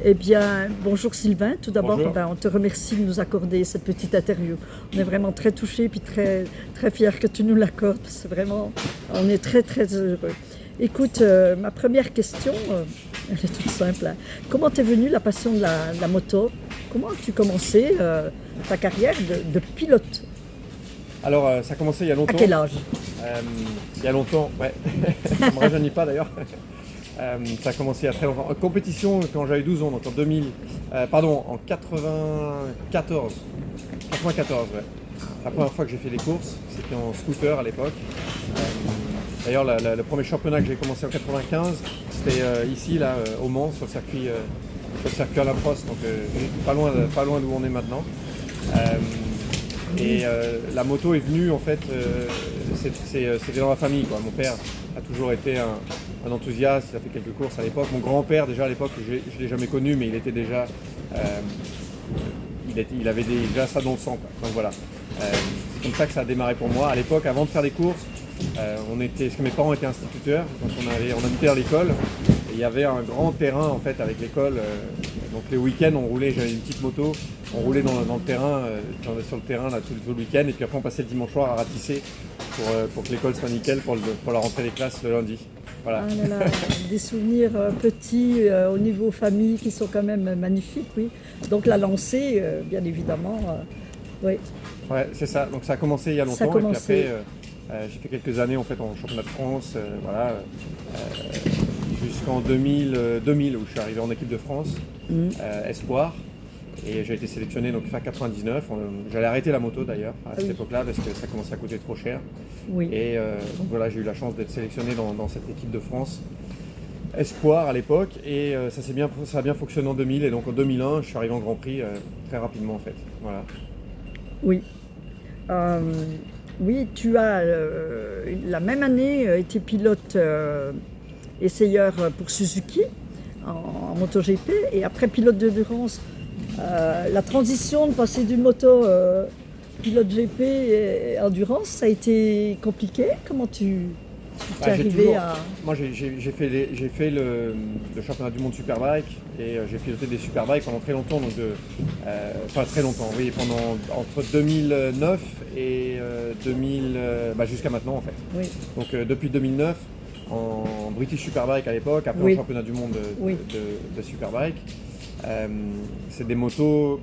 Eh bien, bonjour Sylvain. Tout d'abord, Bonjour. on te remercie de nous accorder cette petite interview. On est vraiment très touchés et très, très fiers que tu nous l'accordes. C'est vraiment, on est très, très heureux. Écoute, ma première question, elle est toute simple, hein. Comment t'es venue la passion de la moto? Comment as-tu commencé ta carrière de pilote? Alors, ça a commencé il y a À longtemps. quel âge? Il y a longtemps, ouais. Ça ne me rajeunit pas d'ailleurs. Ça a commencé il y a très longtemps. En compétition, quand j'avais 12 ans, donc en 2000, en 94. 94, ouais. La première fois que j'ai fait des courses, c'était en scooter à l'époque. D'ailleurs, le premier championnat que j'ai commencé en 95, c'était ici, là, au Mans, sur le circuit Alain Prost, donc pas loin d'où on est maintenant. La moto est venue, en fait, c'était dans la famille, quoi. Mon père a toujours été un enthousiaste, il a fait quelques courses à l'époque. Mon grand-père, déjà à l'époque, je ne l'ai jamais connu, mais il était déjà, il avait déjà ça dans le sang, quoi. Donc voilà, c'est comme ça que ça a démarré pour moi. À l'époque, avant de faire des courses, parce que mes parents étaient instituteurs, donc on habitait à l'école, et il y avait un grand terrain en fait avec l'école. Donc les week-ends, on roulait, j'avais une petite moto, on roulait dans le terrain, sur le terrain là, tout le week-end, et puis après on passait le dimanche soir à ratisser pour que l'école soit nickel pour la rentrée des classes le lundi. Voilà. Ah là là, des souvenirs petits au niveau famille qui sont quand même magnifiques, oui. Donc la lancée, bien évidemment, oui. Ouais, c'est ça. Donc ça a commencé il y a longtemps, Ça a et puis commencé. après j'ai fait quelques années en fait en championnat de France, voilà, jusqu'en 2000 où je suis arrivé en équipe de France, espoir. Et j'ai été sélectionné donc fin 99. J'allais arrêter la moto d'ailleurs à cette époque-là parce que ça commençait à coûter trop cher. Oui. Et donc voilà, j'ai eu la chance d'être sélectionné dans cette équipe de France espoir à l'époque. Et ça a bien fonctionné en 2000. Et donc en 2001, je suis arrivé en Grand Prix très rapidement en fait. Voilà. Oui. Oui, tu as la même année été pilote essayeur pour Suzuki en MotoGP et après pilote d'endurance. La transition de passer du moto pilote GP et endurance, ça a été compliqué. Comment tu t'es arrivé à... Moi j'ai fait le championnat du monde Superbike et j'ai piloté des Superbikes pendant très longtemps, donc très longtemps, oui, entre 2009 et 2000, jusqu'à maintenant en fait. Oui. Donc depuis 2009 en British Superbike à l'époque, après Oui. au championnat du monde Oui. de Superbike. C'est des motos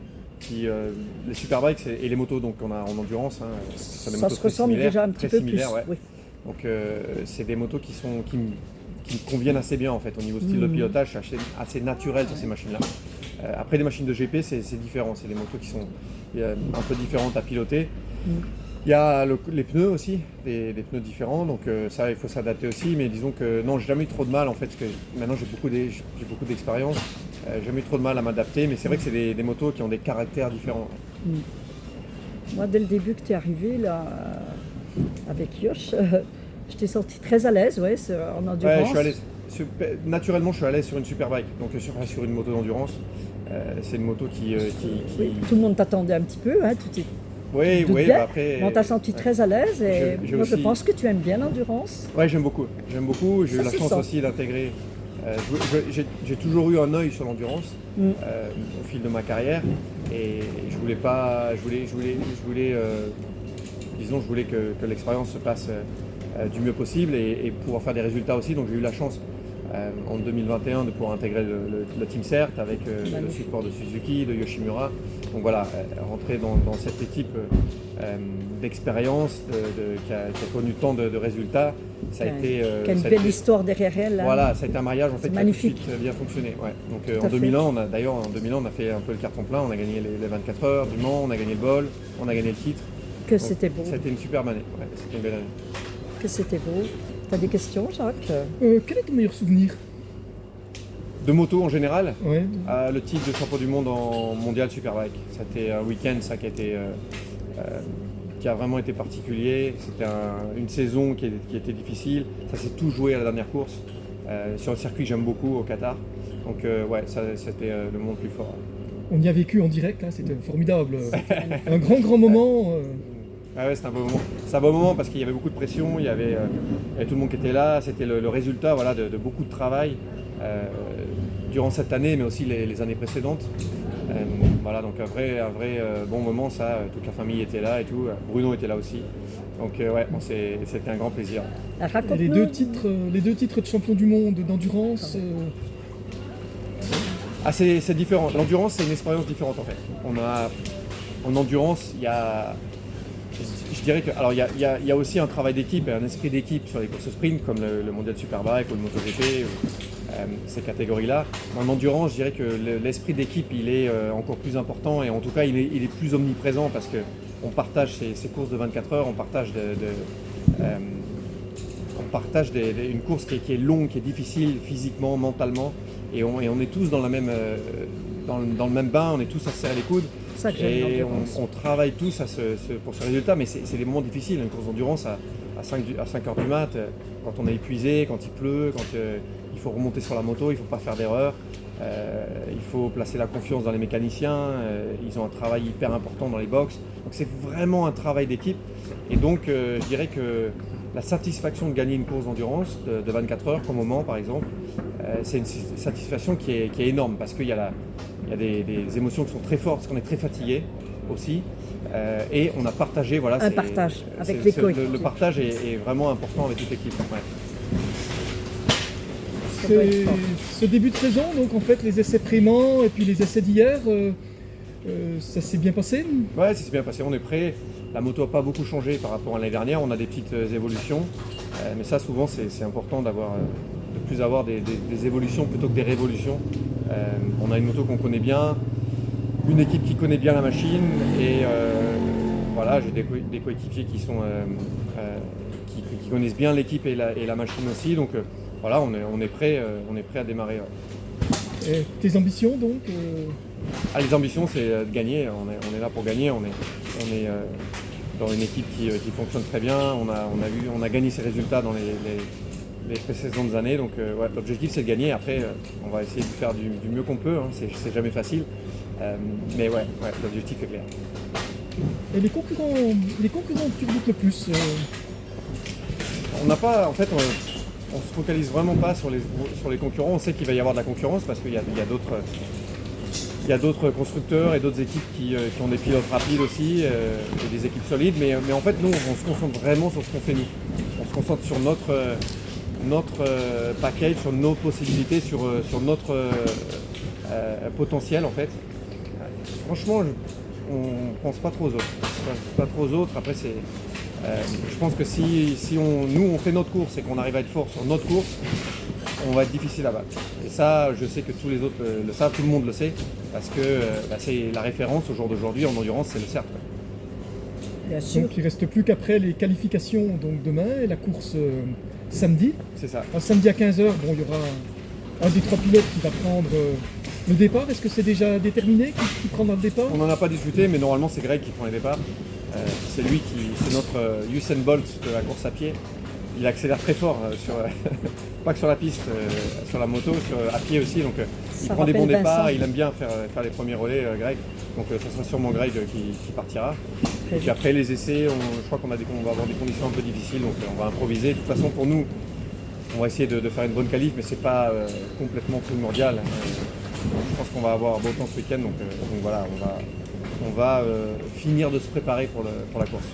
les Superbikes et les motos donc en endurance, hein, sont des Ça motos se très ressemble similaires, déjà un petit très peu similaires, plus. ouais. Oui. Donc c'est des motos qui me conviennent assez bien en fait au niveau style de pilotage, c'est assez naturel sur ces machines-là. Après les machines de GP c'est différent, c'est des motos qui sont un peu différentes à piloter. Il y a les pneus aussi, des pneus différents, donc ça il faut s'adapter aussi, mais disons que non, j'ai jamais eu trop de mal en fait, parce que maintenant j'ai beaucoup d'expérience, j'ai jamais eu trop de mal à m'adapter, mais c'est vrai que c'est des motos qui ont des caractères différents. Moi, dès le début que tu es arrivé là, avec Yosh, je t'ai senti très à l'aise, ouais, en endurance. Ouais, je suis à l'aise. Naturellement, je suis à l'aise sur une Superbike, donc sur une moto d'endurance. C'est une moto qui... Oui, tout le monde t'attendait un petit peu, hein, Oui, après... On t'a senti très à l'aise et moi je aussi... pense que tu aimes bien l'endurance. Ouais, j'aime beaucoup. J'ai eu la chance aussi d'intégrer... j'ai toujours eu un œil sur l'endurance au fil de ma carrière et je voulais que l'expérience se passe du mieux possible et pouvoir faire des résultats aussi. Donc j'ai eu la chance en 2021 de pouvoir intégrer le Team CERT avec le support de Suzuki, de Yoshimura. Donc voilà, rentrer dans cette équipe d'expérience qui a connu tant de résultats, ça a été... qui a une belle histoire derrière elle. Hein. Voilà, ça a été un mariage en fait, qui a tout de suite bien fonctionné. Ouais. Donc en 2001, on a fait un peu le carton plein, on a gagné les 24 heures du Mans, on a gagné le bol, on a gagné le titre. C'était beau. Ça a été une superbe année, ouais, c'était une belle année. Que c'était beau. T'as des questions, Jacques? Quel est ton meilleur souvenir? De moto en général, Ouais. le titre de champion du monde en mondial Superbike. C'était un week-end ça qui a vraiment été particulier. C'était une saison qui était difficile. Ça s'est tout joué à la dernière course. Sur le circuit que j'aime beaucoup au Qatar. Donc c'était le moment le plus fort. On y a vécu en direct, là, c'était formidable. Un grand moment. Ah ouais, c'est un beau moment. C'est un beau moment parce qu'il y avait beaucoup de pression, il y avait tout le monde qui était là. C'était le résultat, voilà, de beaucoup de travail. durant cette année, mais aussi les années précédentes. Voilà, donc un vrai bon moment, ça, toute la famille était là et tout. Bruno était là aussi. Donc ouais, c'était un grand plaisir. Et Raconte-nous. les deux titres de champion du monde d'endurance, Ah, c'est différent. L'endurance, c'est une expérience différente en fait. En endurance, il y a, je dirais que, alors il y a aussi un travail d'équipe et un esprit d'équipe sur les courses sprint comme le Mondial Superbike ou le MotoGP, ces catégories-là. En endurance, je dirais que l'esprit d'équipe, il est encore plus important et en tout cas, il est plus omniprésent parce que on partage ces courses de 24 heures, on partage une course qui est longue, qui est difficile physiquement, mentalement, et on est tous dans le même bain, on est tous à se serrer les coudes. C'est ça que j'aime Et l'endurance. on travaille tous pour ce résultat, mais c'est des moments difficiles. Une course d'endurance à 5 heures du mat, quand on est épuisé, quand il pleut, quand il faut remonter sur la moto, il ne faut pas faire d'erreur. Il faut placer la confiance dans les mécaniciens. Ils ont un travail hyper important dans les box. Donc c'est vraiment un travail d'équipe. Et donc je dirais que la satisfaction de gagner une course d'endurance de 24 heures, comme au Mans par exemple, c'est une satisfaction qui est énorme parce qu'il y a des émotions qui sont très fortes, parce qu'on est très fatigué aussi. Et on a partagé, voilà. Un partage avec les coéquipiers. Le partage est vraiment important avec toute l'équipe. Ouais. Ça doit être fort. Ce début de saison, donc en fait les essais Prémant et puis les essais d'hier, ça s'est bien passé? Ouais, ça s'est bien passé, on est prêt. La moto n'a pas beaucoup changé par rapport à l'année dernière, on a des petites évolutions. Mais ça, souvent, c'est important de plus avoir des évolutions plutôt que des révolutions. On a une moto qu'on connaît bien, une équipe qui connaît bien la machine et voilà, j'ai des coéquipiers qui connaissent bien l'équipe et la machine aussi. Donc voilà, on est prêt à démarrer. Ouais. Et tes ambitions donc Ah, les ambitions, c'est de gagner. On est là pour gagner. On est dans une équipe qui fonctionne très bien. On a gagné ces résultats dans les précédentes années. Donc ouais, l'objectif, c'est de gagner. Après, on va essayer de faire du mieux qu'on peut. Hein. C'est jamais facile. Mais ouais, l'objectif est clair. et les concurrents que tu redoutes le plus On n'a pas, en fait, on se focalise vraiment pas sur les concurrents. On sait qu'il va y avoir de la concurrence parce qu'il y a d'autres constructeurs et d'autres équipes qui ont des pilotes rapides aussi et des équipes solides. Mais en fait, nous, on se concentre vraiment sur ce qu'on fait nous. On se concentre sur notre package, sur nos possibilités, sur notre potentiel en fait. Franchement, on ne pense pas trop aux autres. Après, je pense que si nous on fait notre course et qu'on arrive à être fort sur notre course, on va être difficile à battre. Et ça, je sais que tous les autres le savent, tout le monde le sait, parce que c'est la référence au jour d'aujourd'hui en endurance, c'est le CERT. Bien sûr. Donc il ne reste plus qu'après les qualifications donc demain et la course samedi. C'est ça. Un samedi à 15h, bon, il y aura un des trois pilotes qui va prendre le départ. Est-ce que c'est déjà déterminé qui prendra le départ? On n'en a pas discuté, mais normalement c'est Greg qui prend les départs. C'est notre Usain Bolt de la course à pied. Il accélère très fort pas que sur la piste, sur la moto, à pied aussi. Donc il Ça prend des bons rappelle départs, Vincent. il aime bien faire les premiers relais, Greg. Donc ça sera sûrement Greg qui partira. Et puis après les essais, je crois qu'on va avoir des conditions un peu difficiles, donc on va improviser. De toute façon pour nous, on va essayer de faire une bonne qualif, mais c'est pas complètement primordial. Je pense qu'on va avoir beau temps ce week-end, donc voilà, on va finir de se préparer pour la course.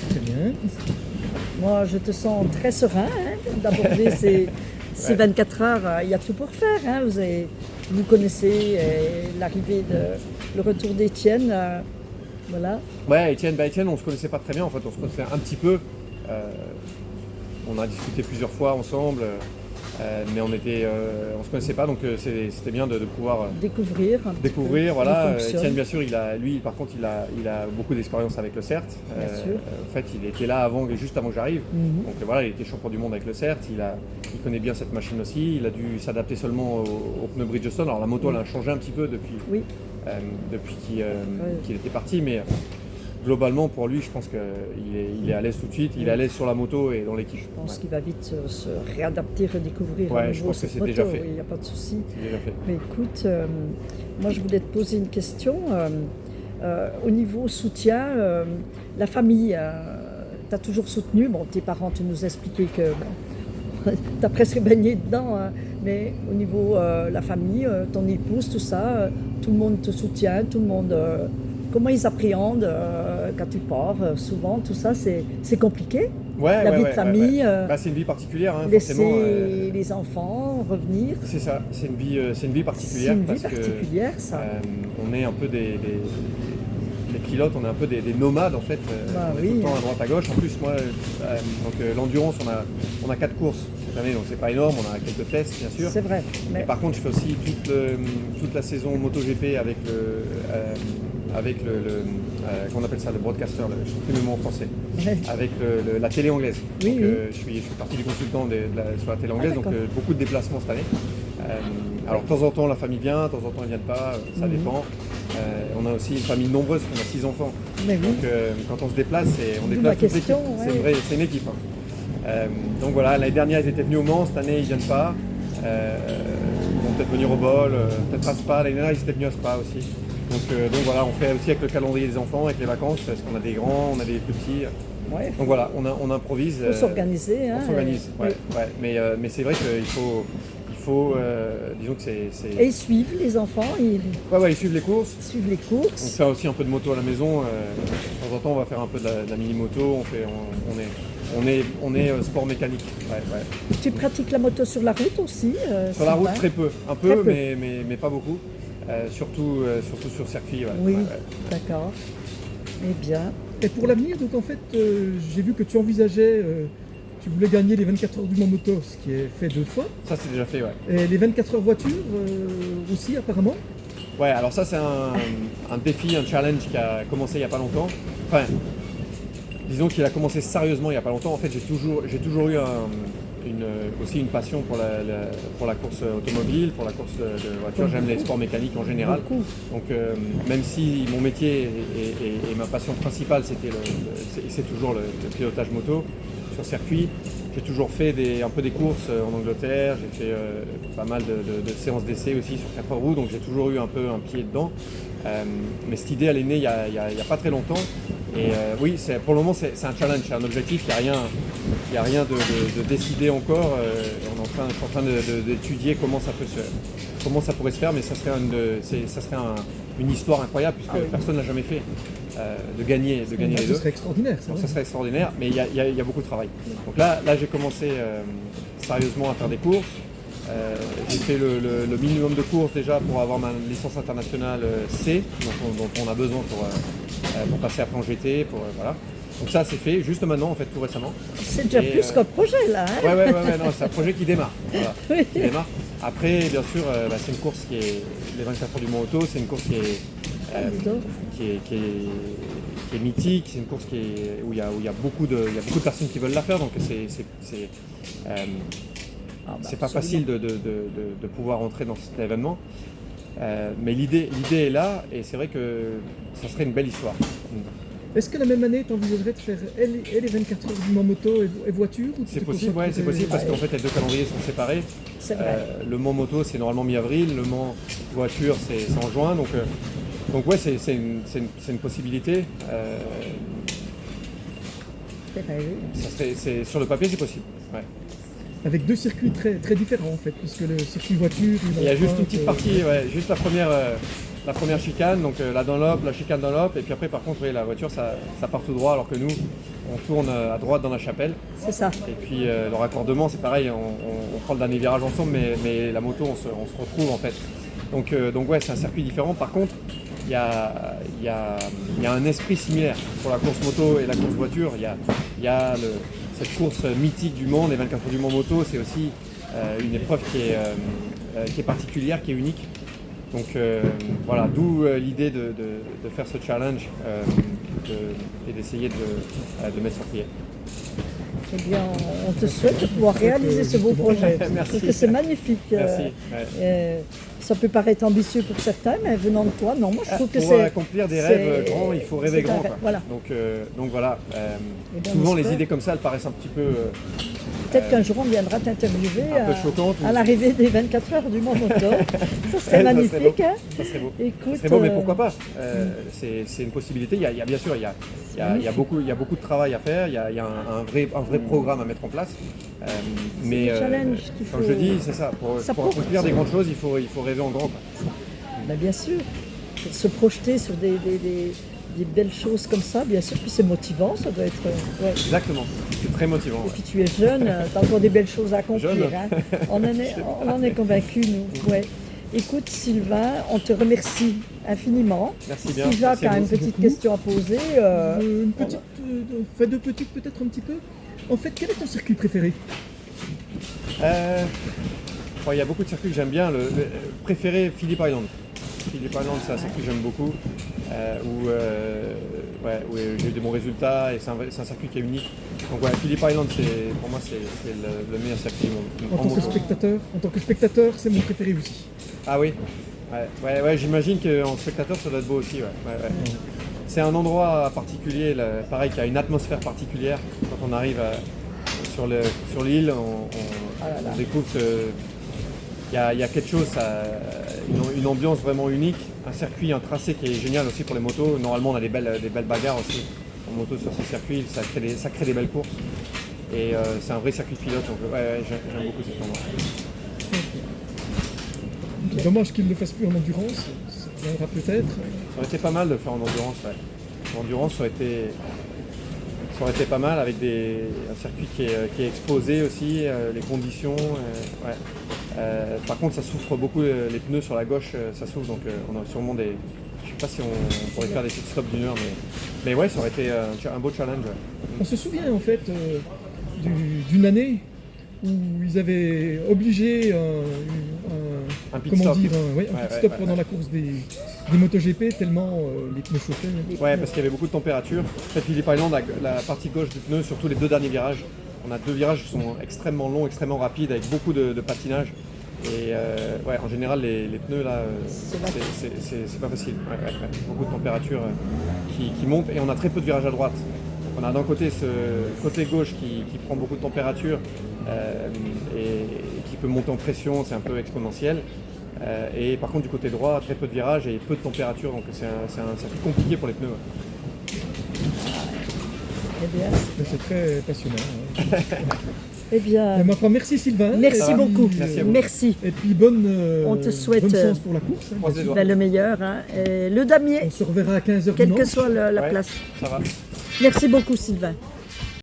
Très bien. Moi, je te sens très serein d'aborder ces 24 heures. Il y a tout pour faire. Hein. Vous connaissez le retour d'Étienne. Voilà. Ouais, Étienne, on se connaissait pas très bien en fait, on se connaissait un petit peu. On a discuté plusieurs fois ensemble, mais on se connaissait pas, donc c'était bien de pouvoir Découvrir. un petit peu voilà. comment il fonctionne. Étienne, bien sûr, lui par contre, il a beaucoup d'expérience avec le CERT. Bien sûr. En fait, il était là juste avant que j'arrive. Mhm. Donc voilà, il était champion du monde avec le CERT. Il connaît bien cette machine aussi. Il a dû s'adapter seulement au pneu Bridgestone. Alors la moto, elle a changé un petit peu depuis Oui. qu'il était parti, mais globalement pour lui, je pense qu'il est à l'aise tout de suite. Il est à l'aise sur la moto et dans l'équipe. Je pense qu'il va vite se réadapter, redécouvrir Ouais, à je nouveau pense que cette c'est moto. déjà fait. Il n'y a pas de souci. C'est déjà fait. Mais écoute, moi je voulais te poser une question. Au niveau soutien, la famille, t'a toujours soutenu. Bon, tes parents, tu nous as expliqué que tu as presque baigné dedans. Hein. Mais au niveau la famille, ton épouse, tout ça, tout le monde te soutient, tout le monde... comment ils appréhendent quand tu pars souvent, tout ça, c'est compliqué. Ouais, La vie de famille, Bah, c'est une vie particulière, hein, laisser forcément. les enfants revenir. C'est ça, c'est une vie C'est particulière une vie parce particulière, ça. que on est un peu les pilotes, on est un peu des nomades en fait. Bah On est oui. tout le temps à droite à gauche. En plus, moi, l'endurance, on a 4 courses cette année, donc c'est pas énorme. On a quelques tests, bien sûr. C'est vrai. Mais Mais par contre, je fais aussi toute la saison MotoGP avec qu'on appelle ça le broadcaster, je ne sais plus le mot en français, ouais. avec la télé anglaise. Oui, Donc, oui. je suis partie du consultant sur la télé anglaise, donc d'accord. beaucoup de déplacements cette année. Alors de temps en temps la famille vient, de temps en temps ils viennent pas, ça dépend. On a aussi une famille nombreuse, on a 6 enfants. Mais oui. Donc quand on se déplace, on D'où déplace ma toute l'équipe. question, C'est ouais. vrai, c'est une équipe. Hein. Donc voilà, l'année dernière ils étaient venus au Mans, cette année ils viennent pas. Ils vont peut-être venir au bol, peut-être à Spa, l'année dernière ils étaient venus à Spa aussi. Donc voilà, on fait aussi avec le calendrier des enfants, avec les vacances, parce qu'on a des grands, on a des petits. Ouais, Donc voilà, on improvise. faut s'organiser. Hein, On s'organise, oui. ouais. Mais c'est vrai qu'il faut, disons que c'est... Et ils suivent les enfants, ils Ouais, ils suivent les courses. suivent les On courses. fait aussi un peu de moto à la maison. De temps en temps, on va faire un peu de la mini-moto. On est sport mécanique. Ouais. Tu pratiques la moto sur la route aussi Sur la route, Sylvain très peu. Un Très peu, peu. mais pas beaucoup. Surtout sur circuit. Oui, Ouais. d'accord. Eh bien, Et pour l'avenir, donc en fait, j'ai vu que tu envisageais, tu voulais gagner les 24 heures du Mans Moto, ce qui est fait 2 fois, Ça, c'est déjà fait, ouais. et les 24 heures voiture aussi apparemment. Ouais, alors ça, c'est un défi, un challenge qui a commencé il n'y a pas longtemps. Enfin, disons qu'il a commencé sérieusement il n'y a pas longtemps. En fait, j'ai toujours eu aussi une passion pour la course automobile, pour la course de voiture. J'aime les sports mécaniques en général. beaucoup. Donc, même si mon métier et ma passion principale, c'est toujours le pilotage moto sur circuit, j'ai toujours fait un peu des courses en Angleterre. J'ai fait pas mal de séances d'essai aussi sur 4 roues, donc j'ai toujours eu un peu un pied dedans. Mais cette idée, elle est née il y a pas très longtemps. Et oui, pour le moment, c'est un challenge, c'est un objectif. Il n'y a rien de décidé encore. On est en train d'étudier comment ça pourrait se faire, mais ça serait une histoire incroyable puisque personne n'a jamais fait de gagner les Ce deux. serait extraordinaire, ça. Donc ouais. ça serait extraordinaire, mais il y a beaucoup de travail. Donc là j'ai commencé sérieusement à faire des courses. J'ai fait le minimum de courses déjà pour avoir ma licence internationale C, dont on a besoin pour passer après en GT. Voilà. Donc ça c'est fait juste maintenant, en fait, tout récemment. C'est déjà Et, plus qu'un projet là. Hein Ouais, non, c'est un projet qui démarre. Voilà, Oui. qui démarre. Après, bien sûr, c'est une course qui est les 24 heures du Mans Auto, c'est une course qui est mythique, c'est une course où il y a beaucoup de personnes qui veulent la faire, donc c'est pas facile de pouvoir entrer dans cet événement. Mais l'idée est là, et c'est vrai que ça serait une belle histoire. Est-ce que la même année, tu envisagerais de faire et les 24 heures du Mans Moto et voiture ou tu C'est te possible, ouais, c'est possible, parce qu'en fait les deux calendriers sont séparés. C'est vrai. Le Mans Moto, c'est normalement mi-avril, le Mans Voiture, c'est en juin, donc ouais, c'est une possibilité. C'est vrai, oui. Sur le papier, c'est possible. Ouais. Avec 2 circuits très, très différents en fait, puisque le circuit voiture... Il y a juste une petite partie, ouais, juste la première chicane, donc la chicane Dunlop, et puis après par contre oui, la voiture ça part tout droit, alors que nous on tourne à droite dans la chapelle. C'est ça. Et puis le raccordement c'est pareil, on prend le dernier virage ensemble, mais la moto on se retrouve en fait. Donc ouais, c'est un circuit différent. Par contre, il y a un esprit similaire pour la course moto et la course voiture. Il y a cette course mythique du Mans, les 24 heures du Mans Moto, c'est aussi une épreuve qui est particulière, qui est unique. Donc voilà, d'où l'idée de faire ce challenge et d'essayer de mettre sur pied. Eh bien, on te souhaite de pouvoir réaliser ce beau projet. Merci. Parce que c'est magnifique. Merci. Ça peut paraître ambitieux pour certains, mais venant de toi, non, moi je trouve que pour c'est... accomplir des rêves grands, il faut rêver c'est un grand. rêve, Quoi. voilà. Donc voilà, Eh bien, souvent on les espère. idées comme ça, elles paraissent un petit peu Peut-être qu'un jour on viendra t'interviewer un peu choquante, à l'arrivée des 24 heures du Mont Moto. Ça serait Ouais, magnifique. Hein. Ça serait beau. Écoute, Ça serait beau, mais pourquoi pas C'est une possibilité. Il y a bien sûr, il y a beaucoup de travail à faire. Il y a un vrai programme à mettre en place. Mais le challenge qu'il comme faut- je dis, c'est ça. Pour accomplir des grandes choses, il faut rêver en grand, quoi. Ben, bien sûr, pour se projeter sur des belles choses comme ça, bien sûr, puis c'est motivant, ça doit être... ouais. Exactement. C'est très motivant. Et Ouais. puis tu es jeune, tu as encore des belles choses à accomplir. Jeune. Hein. On en est convaincus, nous. Ouais. Écoute, Sylvain, on te remercie infiniment. Merci bien. Si Jacques Merci à a une vous. petite beaucoup. question à poser, Une petite, enfin deux petites peut-être un petit peu. En fait, quel est ton circuit préféré? Bon, il y a beaucoup de circuits que j'aime bien. Le préféré, Phillip Island. Phillip Island, c'est un circuit que j'aime beaucoup, où j'ai eu des bons résultats et c'est un circuit qui est unique. Donc ouais, Phillip Island, pour moi, c'est le meilleur circuit du monde. En tant que spectateur, c'est mon préféré aussi. Ah oui. Ouais, j'imagine qu'en spectateur, ça doit être beau aussi. Ouais. C'est un endroit particulier, là, pareil, qui a une atmosphère particulière. Quand on arrive sur l'île, on découvre il y a quelque chose, une ambiance vraiment unique, un circuit, un tracé qui est génial aussi pour les motos. Normalement, on a des belles bagarres aussi en moto sur ces circuits, ça crée des belles courses. Et c'est un vrai circuit de pilote, donc j'aime beaucoup cet endroit. Dommage qu'il ne le fasse plus en endurance, ça viendra peut-être. Ça aurait été pas mal de le faire en endurance, ouais. L'endurance, ça aurait été pas mal avec un circuit qui est exposé aussi, les conditions. Par contre, ça souffre beaucoup, les pneus sur la gauche, ça souffre, donc on a sûrement des... Je sais pas si on pourrait faire des pit stops d'une heure, mais ouais, ça aurait été un beau challenge. Ouais. On se souvient en fait d'une année où ils avaient obligé Un pit comment stop. dire, un pit stop ouais, pendant la course des MotoGP tellement les pneus chauffaient. Ouais, parce qu'il y avait beaucoup de température. En fait, Phillip Island, la partie gauche du pneu, surtout les deux derniers virages, on a deux virages qui sont extrêmement longs, extrêmement rapides, avec beaucoup de patinage. Et en général, les pneus là, c'est pas facile. Ouais. Beaucoup de température qui monte et on a très peu de virages à droite. Donc on a d'un côté ce côté gauche qui prend beaucoup de température et qui peut monter en pression, c'est un peu exponentiel. Et par contre, du côté droit, très peu de virages et peu de température, donc c'est un circuit compliqué pour les pneus. eh bien, Mais c'est très passionnant. Hein. eh bien, Et ma foi, merci Sylvain. merci Et beaucoup. puis, Merci à vous. Merci. Et puis bonne, On te souhaite, bonne chance pour la course. Hein, Croisez les doigts. Ben, le meilleur. Hein. Et le damier, on se reverra à 15h quelle que dimanche. soit la Ouais, place. ça va. Merci beaucoup, Sylvain.